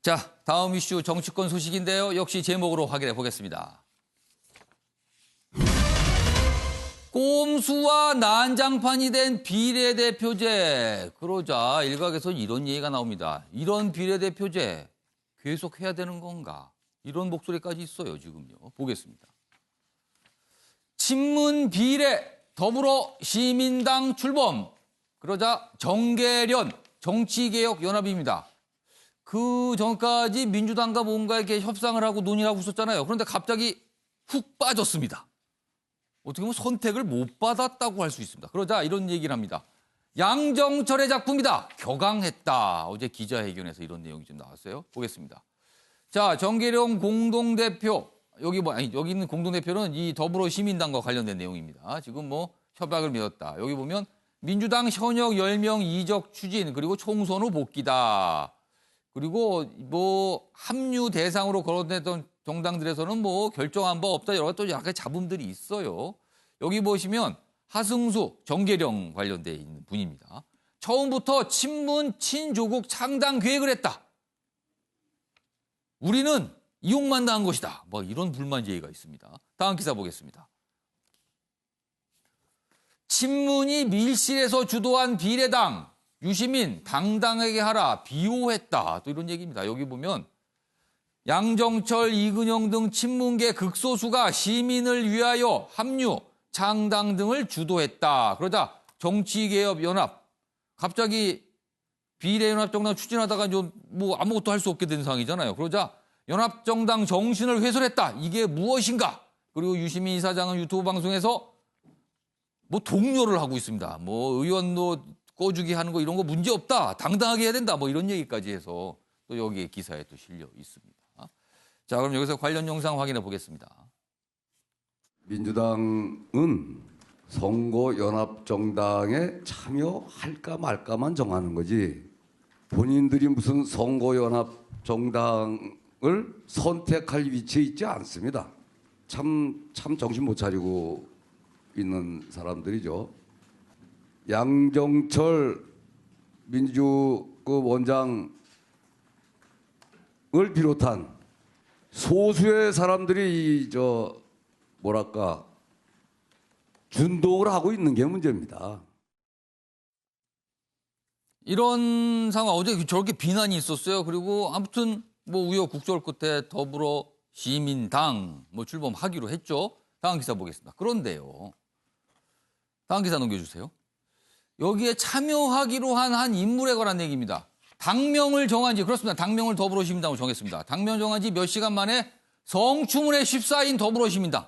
자, 다음 이슈 정치권 소식인데요. 역시 제목으로 확인해 보겠습니다. 꼼수와 난장판이 된 비례대표제. 그러자 일각에서 이런 얘기가 나옵니다. 이런 비례대표제 계속해야 되는 건가? 이런 목소리까지 있어요, 지금요. 보겠습니다. 친문 비례 더불어 시민당 출범. 그러자 정계련 정치개혁연합입니다. 그 전까지 민주당과 뭔가 이렇게 협상을 하고 논의를 하고 있었잖아요. 그런데 갑자기 훅 빠졌습니다. 어떻게 보면 선택을 못 받았다고 할 수 있습니다. 그러자 이런 얘기를 합니다. 양정철의 작품이다. 격앙했다. 어제 기자회견에서 이런 내용이 좀 나왔어요. 보겠습니다. 자, 정계련 공동대표. 여기 있는 공동대표는 이 더불어시민당과 관련된 내용입니다. 지금 뭐 협약을 맺었다. 여기 보면 민주당 현역 10명 이적 추진 그리고 총선 후 복귀다. 그리고 뭐 합류 대상으로 거론됐던 정당들에서는 뭐 결정한 바 없다. 여러 또 약간 잡음들이 있어요. 여기 보시면 하승수, 정계령 관련돼 있는 분입니다. 처음부터 친문, 친조국 창당 계획을 했다. 우리는 이용만 당한 것이다. 뭐 이런 불만 제기가 있습니다. 다음 기사 보겠습니다. 친문이 밀실에서 주도한 비례당. 유시민 당당하게 하라 비호했다. 또 이런 얘기입니다. 여기 보면 양정철, 이근영 등 친문계 극소수가 시민을 위하여 합류, 창당 등을 주도했다. 그러자 정치개혁연합 갑자기 비례연합정당 추진하다가 뭐 아무것도 할 수 없게 된 상황이잖아요. 그러자 연합정당 정신을 훼손했다. 이게 무엇인가? 그리고 유시민 이사장은 유튜브 방송에서 뭐 독려를 하고 있습니다. 뭐 의원도 꺼주기 하는 거 이런 거 문제 없다. 당당하게 해야 된다. 뭐 이런 얘기까지 해서 또 여기에 기사에 또 실려 있습니다. 자, 그럼 여기서 관련 영상 확인해 보겠습니다. 민주당은 선거연합정당에 참여할까 말까만 정하는 거지 본인들이 무슨 선거연합정당을 선택할 위치에 있지 않습니다. 참 정신 못 차리고 있는 사람들이죠. 양정철 민주급 원장을 비롯한 소수의 사람들이 준동을 하고 있는 게 문제입니다. 이런 상황 어제 저렇게 비난이 있었어요. 그리고 아무튼 뭐 우여곡절 끝에 더불어 시민당 뭐 출범하기로 했죠. 다음 기사 보겠습니다. 그런데요. 다음 기사 넘겨주세요. 여기에 참여하기로 한 인물에 관한 얘기입니다. 당명을 정한 지 그렇습니다. 당명을 더불어시민당으로 정했습니다. 당명 정한 지 몇 시간 만에 성추문에 휩싸인 더불어시민당.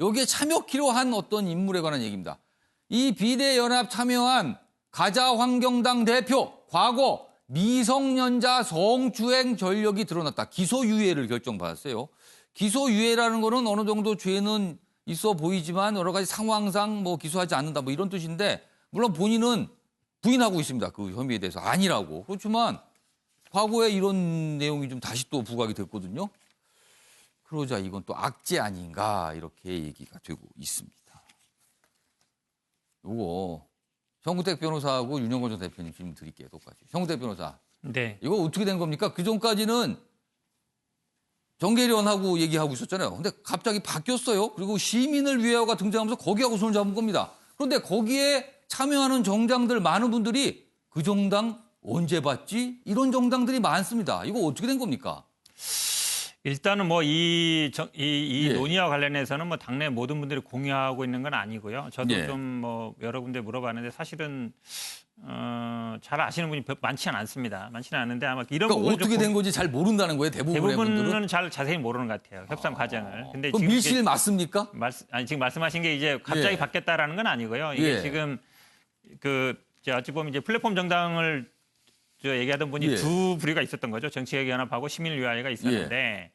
여기에 참여키로 한 어떤 인물에 관한 얘기입니다. 이 비대연합 참여한 가자환경당 대표 과거 미성년자 성추행 전력이 드러났다. 기소유예를 결정받았어요. 기소유예라는 거는 어느 정도 죄는 있어 보이지만 여러 가지 상황상 뭐 기소하지 않는다 뭐 이런 뜻인데 물론 본인은 부인하고 있습니다. 그 혐의에 대해서 아니라고. 그렇지만 과거에 이런 내용이 좀 다시 또 부각이 됐거든요. 그러자 이건 또 악재 아닌가 이렇게 얘기가 되고 있습니다. 요거 정구택 변호사하고 윤영건 전 대표님 질문 드릴게요. 똑같이. 정구택 변호사. 네. 이거 어떻게 된 겁니까? 그전까지는 정계련하고 얘기하고 있었잖아요. 근데 갑자기 바뀌었어요. 그리고 시민을 위하여가 등장하면서 거기하고 손을 잡은 겁니다. 그런데 거기에 참여하는 정당들 많은 분들이 그 정당 언제 봤지? 이런 정당들이 많습니다. 이거 어떻게 된 겁니까? 일단은 뭐 이 예. 논의와 관련해서는 뭐 당내 모든 분들이 공유하고 있는 건 아니고요. 저도 예. 좀 뭐 여러 군데 물어봤는데 사실은 잘 아시는 분이 많지는 않습니다. 많지는 않은데 아마 이런 그러니까 부분을 어떻게 된 건지 잘 모른다는 거예요. 대부분의 분들은. 대부분은 잘 자세히 모르는 것 같아요. 협상 과정을. 근데 그럼 밀실 맞습니까? 지금 말씀하신 게 이제 갑자기 예. 바뀌었다라는 건 아니고요. 이게 예. 지금 어찌 보면 이제 플랫폼 정당을 얘기하던 분이 예. 두 부류가 있었던 거죠. 정치개혁연합하고 시민을 위하여가 있었는데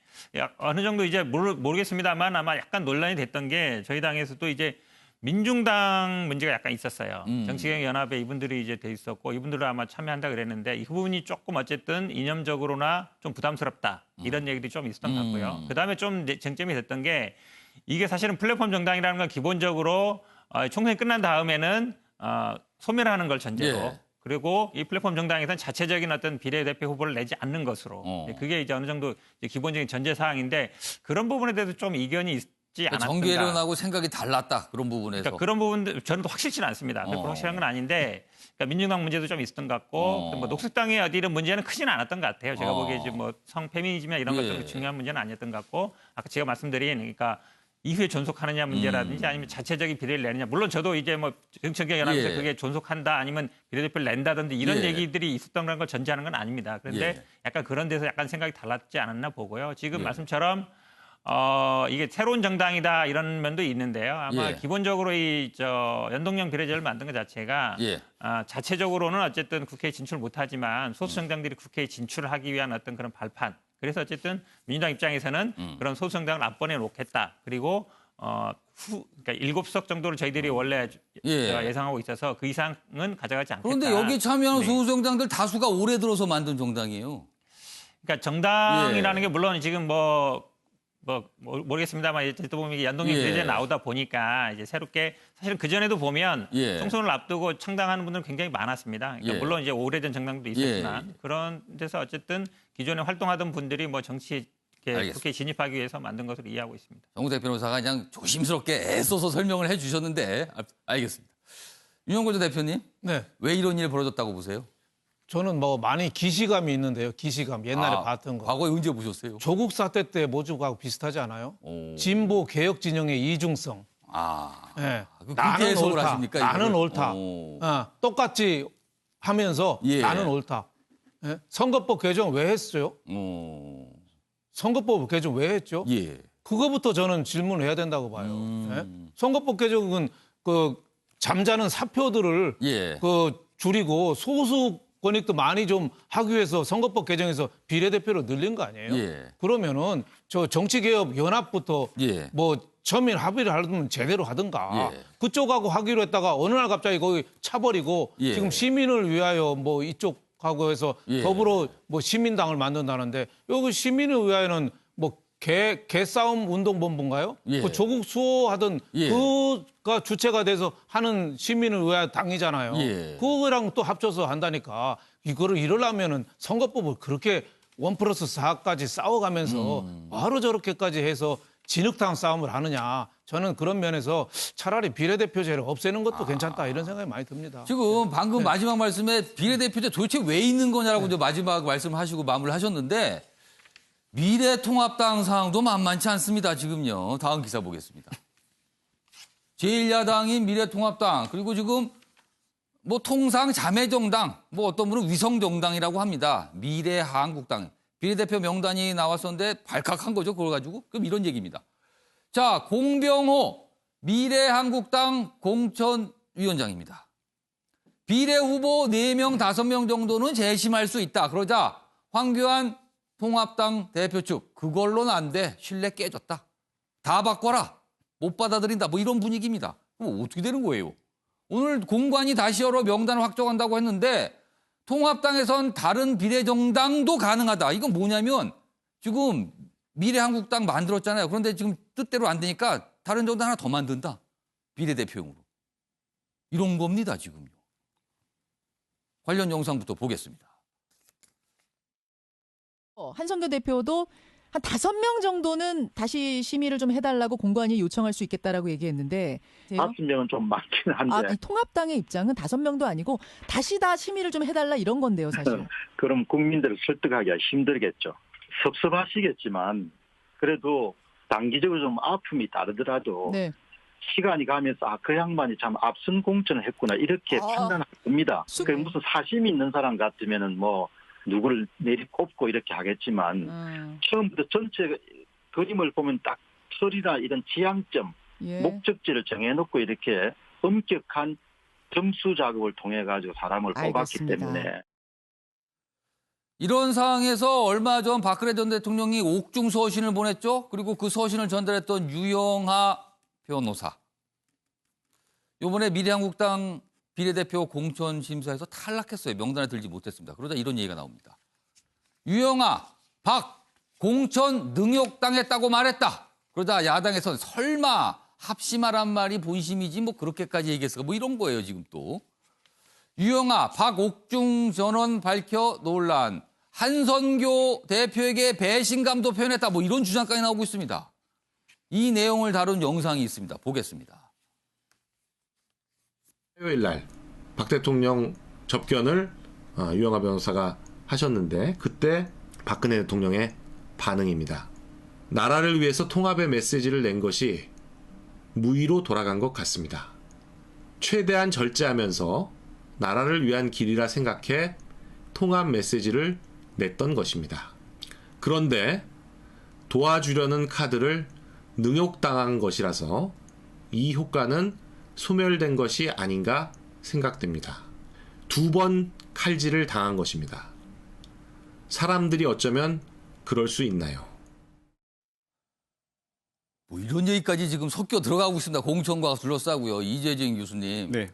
어느 정도 이제 모르겠습니다만 아마 약간 논란이 됐던 게 저희 당에서도 이제 민중당 문제가 약간 있었어요. 정치개혁연합에 이분들이 이제 돼 있었고 이분들도 아마 참여한다 그랬는데 이 부분이 조금 어쨌든 이념적으로나 좀 부담스럽다 이런 얘기들이 좀 있었던 것 같고요. 그다음에 좀 쟁점이 됐던 게 이게 사실은 플랫폼 정당이라는 건 기본적으로 총선이 끝난 다음에는 소멸하는 걸 전제로 예. 그리고 이 플랫폼 정당에서는 자체적인 어떤 비례대표 후보를 내지 않는 것으로 그게 이제 어느 정도 이제 기본적인 전제 사항인데 그런 부분에 대해서 좀 이견이 있지 않았던가. 정계련하고 생각이 달랐다 그런 부분에서. 그러니까 그런 부분들 저는 또 확실치는 않습니다. 그렇게 확실한 건 아닌데 그러니까 민주당 문제도 좀 있었던 것 같고 뭐 녹색당의 어디 이런 문제는 크지는 않았던 것 같아요. 제가 보기에 이제 뭐 성페미니즘이나 이런 것도 중요한 문제는 아니었던 것 같고 아까 제가 말씀드린 그러니까 이후에 존속하느냐 문제라든지 아니면 자체적인 비례를 내느냐. 물론 저도 이제 뭐 정치개혁연합에서 그게 존속한다 아니면 비례대표를 낸다든지 이런 얘기들이 있었던 걸 전제하는 건 아닙니다. 그런데 약간 그런 데서 약간 생각이 달랐지 않았나 보고요. 지금 말씀처럼 이게 새로운 정당이다 이런 면도 있는데요. 아마 기본적으로 이 연동형 비례제를 만든 것 자체가 자체적으로는 어쨌든 국회에 진출 못하지만 소수 정당들이 국회에 진출을 하기 위한 어떤 그런 발판. 그래서 어쨌든 민주당 입장에서는 그런 소수 정당을 앞번에 놓겠다. 그리고 그러니까 7석 정도를 저희들이 원래 예상하고 있어서 그 이상은 가져가지 않겠다. 그런데 여기 참여하는 소수 정당들 다수가 올해 들어서 만든 정당이에요. 그러니까 정당이라는 게 물론 지금 모르겠습니다만 이제 또 보면 연동형 비례제 나오다 보니까 이제 새롭게 사실은 그 전에도 보면 총선을 앞두고 창당하는 분들은 굉장히 많았습니다. 그러니까 물론 이제 오래된 정당도 있었지만 그런 데서 어쨌든 기존에 활동하던 분들이 뭐 정치에 국회에 진입하기 위해서 만든 것으로 이해하고 있습니다. 정우택 변호사가 그냥 조심스럽게 애써서 설명을 해주셨는데 알겠습니다. 윤영걸 전 대표님, 네. 왜 이런 일이 벌어졌다고 보세요? 저는 뭐 많이 기시감이 있는데요. 기시감. 옛날에 봤던 거. 과거에 언제 보셨어요? 조국 사태 때 모주하고 비슷하지 않아요? 진보 개혁 진영의 이중성. 네. 그렇게 해석을 하십니까? 나는 옳다. 똑같이 하면서 나는 옳다. 네? 선거법 개정 왜 했어요? 선거법 개정 왜 했죠? 그거부터 저는 질문을 해야 된다고 봐요. 네? 선거법 개정은 그 잠자는 사표들을 줄이고 소수 권익도 많이 좀 하기 위해서 선거법 개정에서 비례대표를 늘린 거 아니에요? 그러면은 저 정치개혁 연합부터 뭐 처음에 합의를 하려면 제대로 하든가 그쪽하고 하기로 했다가 어느 날 갑자기 거기 차버리고 지금 시민을 위하여 뭐 이쪽하고 해서 더불어 뭐 시민당을 만든다는데 여기 시민을 위하여는 뭐 개싸움 운동본부인가요? 그 조국 수호하던 그가 주체가 돼서 하는 시민을 위한 당이잖아요. 그거랑 또 합쳐서 한다니까 이거를 이러려면은 선거법을 그렇게 1+4까지 싸워가면서 바로 저렇게까지 해서 진흙탕 싸움을 하느냐. 저는 그런 면에서 차라리 비례대표제를 없애는 것도 괜찮다 이런 생각이 많이 듭니다. 지금 방금 마지막 말씀에 비례대표제 도대체 왜 있는 거냐라고 이제 마지막 말씀하시고 마무리를 하셨는데 미래통합당 상황도 만만치 않습니다. 지금요. 다음 기사 보겠습니다. 제1야당인 미래통합당 그리고 지금 뭐 통상 자매정당 뭐 어떤 분은 위성정당이라고 합니다. 미래한국당 비례대표 명단이 나왔었는데 발칵한 거죠. 그걸 가지고 그럼 이런 얘기입니다. 자, 공병호 미래한국당 공천위원장입니다. 비례후보 4명, 5명 정도는 재심할 수 있다. 그러자 황교안 통합당 대표 측 그걸로는 안 돼. 신뢰 깨졌다. 다 바꿔라. 못 받아들인다. 뭐 이런 분위기입니다. 그럼 어떻게 되는 거예요? 오늘 공관이 다시 열어 명단을 확정한다고 했는데 통합당에선 다른 비례정당도 가능하다. 이건 뭐냐면 지금 미래한국당 만들었잖아요. 그런데 지금 뜻대로 안 되니까 다른 정당 하나 더 만든다. 비례대표용으로. 이런 겁니다. 지금요. 관련 영상부터 보겠습니다. 한성규 대표도 한 5명 정도는 다시 심의를 좀 해달라고 공관위 요청할 수 있겠다라고 얘기했는데 5명은 좀 많긴 한데 이 통합당의 입장은 5명도 아니고 다시 다 심의를 좀 해달라 이런 건데요, 사실. 그럼 국민들을 설득하기가 힘들겠죠. 섭섭하시겠지만 그래도 단기적으로 좀 아픔이 다르더라도 시간이 가면서 그 양반이 참 앞선 공천을 했구나 이렇게 판단할 겁니다. 그 무슨 사심이 있는 사람 같으면은 뭐 누구를 내리꼽고 이렇게 하겠지만 처음부터 전체 그림을 보면 딱 설이나 이런 지향점, 목적지를 정해놓고 이렇게 엄격한 점수 작업을 통해 가지고 사람을 뽑았기 때문에 이런 상황에서 얼마 전 박근혜 전 대통령이 옥중 서신을 보냈죠. 그리고 그 서신을 전달했던 유영하 변호사. 이번에 미래한국당 비례대표 공천 심사에서 탈락했어요. 명단에 들지 못했습니다. 그러다 이런 얘기가 나옵니다. 유영아, 박 공천 능욕당했다고 말했다. 그러다 야당에선 설마 합심하란 말이 본심이지 뭐 그렇게까지 얘기했을까 뭐 이런 거예요. 지금 또. 유영아, 박옥중 전원 밝혀 논란. 한선교 대표에게 배신감도 표현했다. 뭐 이런 주장까지 나오고 있습니다. 이 내용을 다룬 영상이 있습니다. 보겠습니다. 화요일 날 박 대통령 접견을 유영하 변호사가 하셨는데 그때 박근혜 대통령의 반응입니다. 나라를 위해서 통합의 메시지를 낸 것이 무의로 돌아간 것 같습니다. 최대한 절제하면서 나라를 위한 길이라 생각해 통합 메시지를 냈던 것입니다. 그런데 도와주려는 카드를 능욕당한 것이라서 이 효과는 소멸된 것이 아닌가 생각됩니다. 2번 칼질을 당한 것입니다. 사람들이 어쩌면 그럴 수 있나요? 뭐 이런 얘기까지 지금 섞여 들어가고 있습니다. 공천과 둘러싸고요. 이재진 교수님. 네.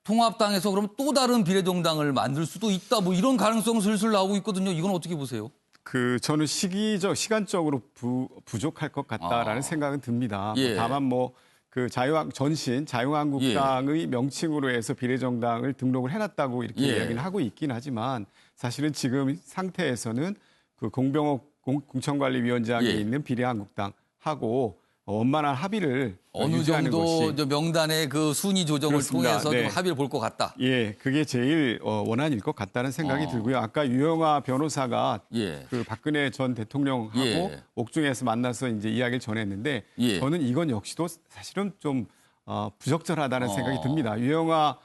통합당에서 그럼 또 다른 비례정당을 만들 수도 있다. 뭐 이런 가능성 슬슬 나오고 있거든요. 이건 어떻게 보세요? 저는 시간적으로 부족할 것 같다라는 생각은 듭니다. 예. 다만 자유한국당의 명칭으로 해서 비례정당을 등록을 해놨다고 이렇게 이야기는 하고 있긴 하지만 사실은 지금 상태에서는 그 공병옥 공천관리위원장에 있는 비례한국당하고 원만한 합의를 어느 유지하는 정도 것이 명단의 그 순위 조정을 그렇습니다. 통해서 네. 좀 합의를 볼 것 같다. 예, 그게 제일 원안일 것 같다는 생각이 들고요. 아까 유영하 변호사가 그 박근혜 전 대통령하고 옥중에서 만나서 이제 이야기를 전했는데 저는 이건 역시도 사실은 좀 부적절하다는 생각이 듭니다. 유영하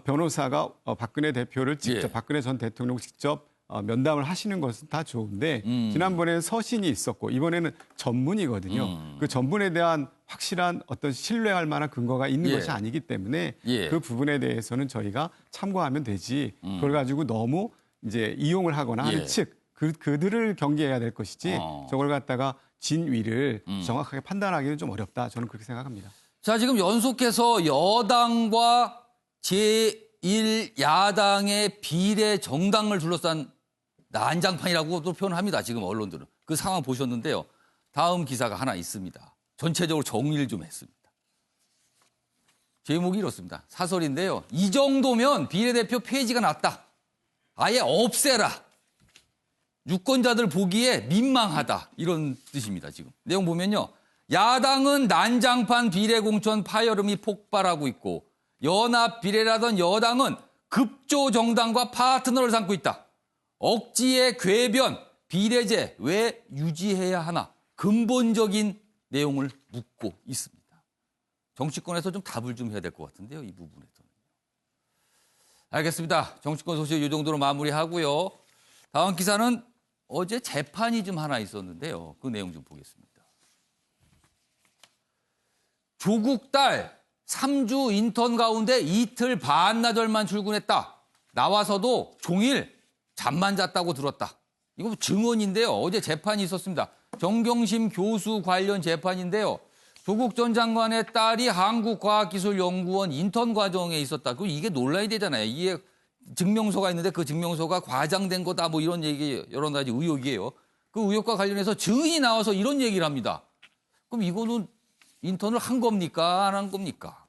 변호사가 박근혜 대표를 직접 박근혜 전 대통령 직접 면담을 하시는 것은 다 좋은데 지난번에는 서신이 있었고 이번에는 전문이거든요. 그 전문에 대한 확실한 어떤 신뢰할 만한 근거가 있는 것이 아니기 때문에 그 부분에 대해서는 저희가 참고하면 되지 그걸 가지고 너무 이제 이용을 하거나 하는 측 그들을 경계해야 될 것이지 저걸 갖다가 진위를 정확하게 판단하기는 좀 어렵다. 저는 그렇게 생각합니다. 자, 지금 연속해서 여당과 제1야당의 비례 정당을 둘러싼 난장판이라고도 표현합니다. 지금 언론들은. 그 상황 보셨는데요. 다음 기사가 하나 있습니다. 전체적으로 정리를 좀 했습니다. 제목이 이렇습니다. 사설인데요. 이 정도면 비례대표 폐지가 낫다. 아예 없애라. 유권자들 보기에 민망하다. 이런 뜻입니다. 지금. 내용 보면요. 야당은 난장판 비례공천 파열음이 폭발하고 있고 연합 비례라던 여당은 급조 정당과 파트너를 삼고 있다. 억지의 궤변, 비례제 왜 유지해야 하나? 근본적인 내용을 묻고 있습니다. 정치권에서 좀 답을 좀 해야 될 것 같은데요. 이 부분에서는. 알겠습니다. 정치권 소식 이 정도로 마무리하고요. 다음 기사는 어제 재판이 좀 하나 있었는데요. 그 내용 좀 보겠습니다. 조국 딸 3주 인턴 가운데 이틀 반나절만 출근했다. 나와서도 종일 잠만 잤다고 들었다. 이거 증언인데요. 어제 재판이 있었습니다. 정경심 교수 관련 재판인데요. 조국 전 장관의 딸이 한국과학기술연구원 인턴 과정에 있었다. 그럼 이게 논란이 되잖아요. 이게 증명서가 있는데 그 증명서가 과장된 거다. 뭐 이런 얘기, 여러 가지 의혹이에요. 그 의혹과 관련해서 증인이 나와서 이런 얘기를 합니다. 그럼 이거는 인턴을 한 겁니까? 안 한 겁니까?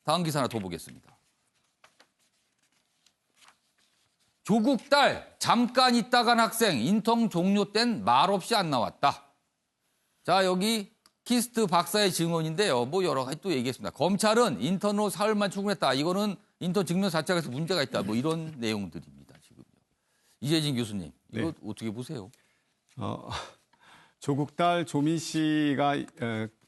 다음 기사 하나 더 보겠습니다. 조국 딸 잠깐 있다 간 학생 인턴 종료 땐 말없이 안 나왔다. 자, 여기 키스트 박사의 증언인데요. 뭐 여러 가지 또 얘기했습니다. 검찰은 인턴으로 사흘만 출근했다. 이거는 인턴 증명 자체가 문제가 있다. 뭐 이런 내용들입니다. 지금요. 이재진 교수님, 이거 어떻게 보세요? 조국 딸 조민 씨가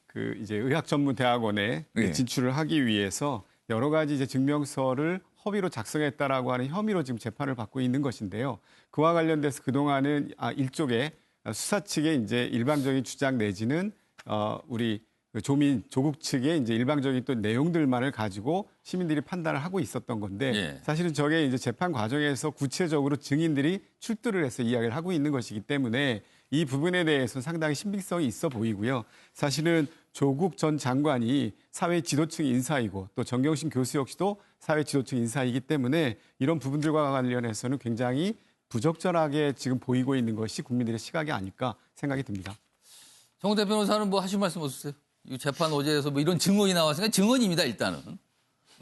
그 이제 의학전문대학원에 진출을 하기 위해서 여러 가지 이제 증명서를 허위로 작성했다라고 하는 혐의로 지금 재판을 받고 있는 것인데요. 그와 관련돼서 그동안은 일종의 수사 측의 이제 일방적인 주장 내지는 우리 조국 측의 이제 일방적인 또 내용들만을 가지고 시민들이 판단을 하고 있었던 건데 사실은 저게 이제 재판 과정에서 구체적으로 증인들이 출두를 해서 이야기를 하고 있는 것이기 때문에 이 부분에 대해서는 상당히 신빙성이 있어 보이고요. 사실은 조국 전 장관이 사회 지도층 인사이고 또 정경심 교수 역시도 사회 지도층 인사이기 때문에 이런 부분들과 관련해서는 굉장히 부적절하게 지금 보이고 있는 것이 국민들의 시각이 아닐까 생각이 듭니다. 정대 변호사는 뭐 하실 말씀 없으세요? 이 재판 어제에서 뭐 이런 증언이 나왔으니까 증언입니다, 일단은.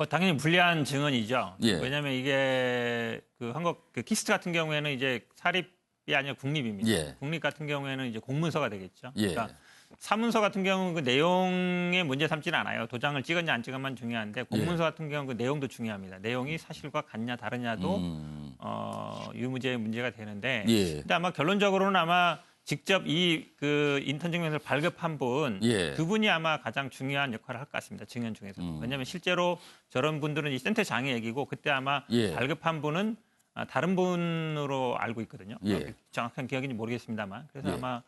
당연히 불리한 증언이죠. 예. 왜냐하면 이게 그 한국 그 키스트 같은 경우에는 이제 사립이 아니라 국립입니다. 예. 국립 같은 경우에는 이제 공문서가 되겠죠. 예. 그러니까 사문서 같은 경우는 그 내용에 문제 삼지는 않아요. 도장을 찍었냐 안 찍었냐만 중요한데 공문서 같은 경우는 그 내용도 중요합니다. 내용이 사실과 같냐 다르냐도 유무죄의 문제가 되는데 예. 근데 아마 결론적으로는 아마 직접 이 그 인턴 증명서를 발급한 분 예. 그분이 아마 가장 중요한 역할을 할 것 같습니다. 증언 중에서. 왜냐하면 실제로 저런 분들은 이 센터 장애 얘기고 그때 아마 예. 발급한 분은 다른 분으로 알고 있거든요. 예. 정확한 기억인지 모르겠습니다만. 그래서 예. 아마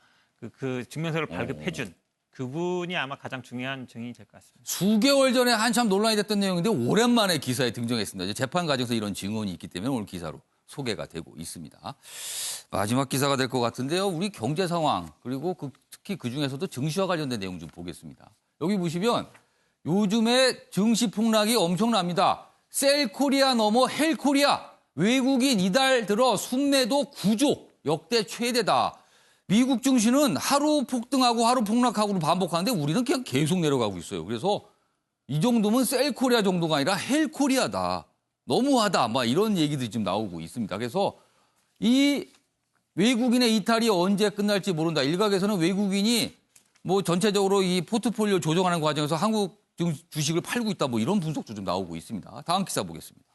그 증명서를 발급해준 그분이 아마 가장 중요한 증인이 될 것 같습니다. 수개월 전에 한참 논란이 됐던 내용인데 오랜만에 기사에 등장했습니다. 이제 재판 과정에서 이런 증언이 있기 때문에 오늘 기사로 소개가 되고 있습니다. 마지막 기사가 될 것 같은데요. 우리 경제 상황 그리고 특히 그중에서도 증시와 관련된 내용 좀 보겠습니다. 여기 보시면 요즘에 증시 폭락이 엄청납니다. 셀코리아 넘어 헬코리아. 외국인 이달 들어 순매도 9조 역대 최대다. 미국 증시는 하루 폭등하고 하루 폭락하고 반복하는데 우리는 그냥 계속 내려가고 있어요. 그래서 이 정도면 셀코리아 정도가 아니라 헬코리아다. 너무하다. 막 이런 얘기들이 지금 나오고 있습니다. 그래서 이 외국인의 이탈이 언제 끝날지 모른다. 일각에서는 외국인이 뭐 전체적으로 이 포트폴리오 조정하는 과정에서 한국 주식을 팔고 있다. 뭐 이런 분석도 좀 나오고 있습니다. 다음 기사 보겠습니다.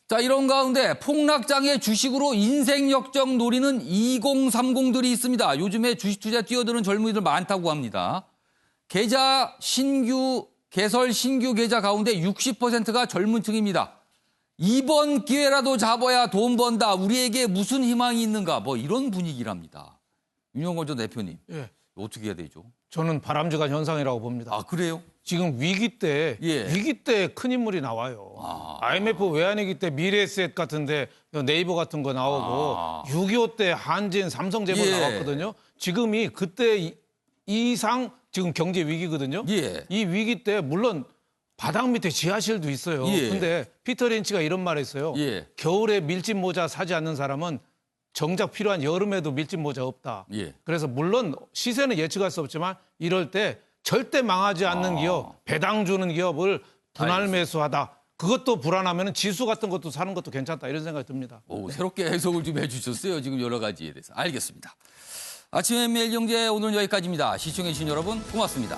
자, 이런 가운데 폭락장의 주식으로 인생 역정 노리는 2030들이 있습니다. 요즘에 주식 투자에 뛰어드는 젊은이들 많다고 합니다. 개설 신규 계좌 가운데 60%가 젊은 층입니다. 이번 기회라도 잡아야 돈 번다. 우리에게 무슨 희망이 있는가. 뭐 이런 분위기랍니다. 윤영건 전 대표님. 예. 어떻게 해야 되죠? 저는 바람직한 현상이라고 봅니다. 아, 그래요? 지금 위기 때 큰 인물이 나와요. IMF 외환위기 때 미래에셋 같은데 네이버 같은 거 나오고 6.25 때 한진, 삼성제보 나왔거든요. 지금이 그때 이상 지금 경제 위기거든요. 이 위기 때 물론 바닥 밑에 지하실도 있어요. 근데 피터 린치가 이런 말을 했어요. 겨울에 밀짚 모자 사지 않는 사람은 정작 필요한 여름에도 밀짚 모자 없다. 그래서 물론 시세는 예측할 수 없지만 이럴 때 절대 망하지 않는 기업, 배당 주는 기업을 분할 매수하다. 그것도 불안하면 지수 같은 것도 사는 것도 괜찮다. 이런 생각이 듭니다. 새롭게 해석을 좀 해주셨어요. 지금 여러 가지에 대해서. 알겠습니다. 아침에 매일 경제 오늘 여기까지입니다. 시청해주신 여러분 고맙습니다.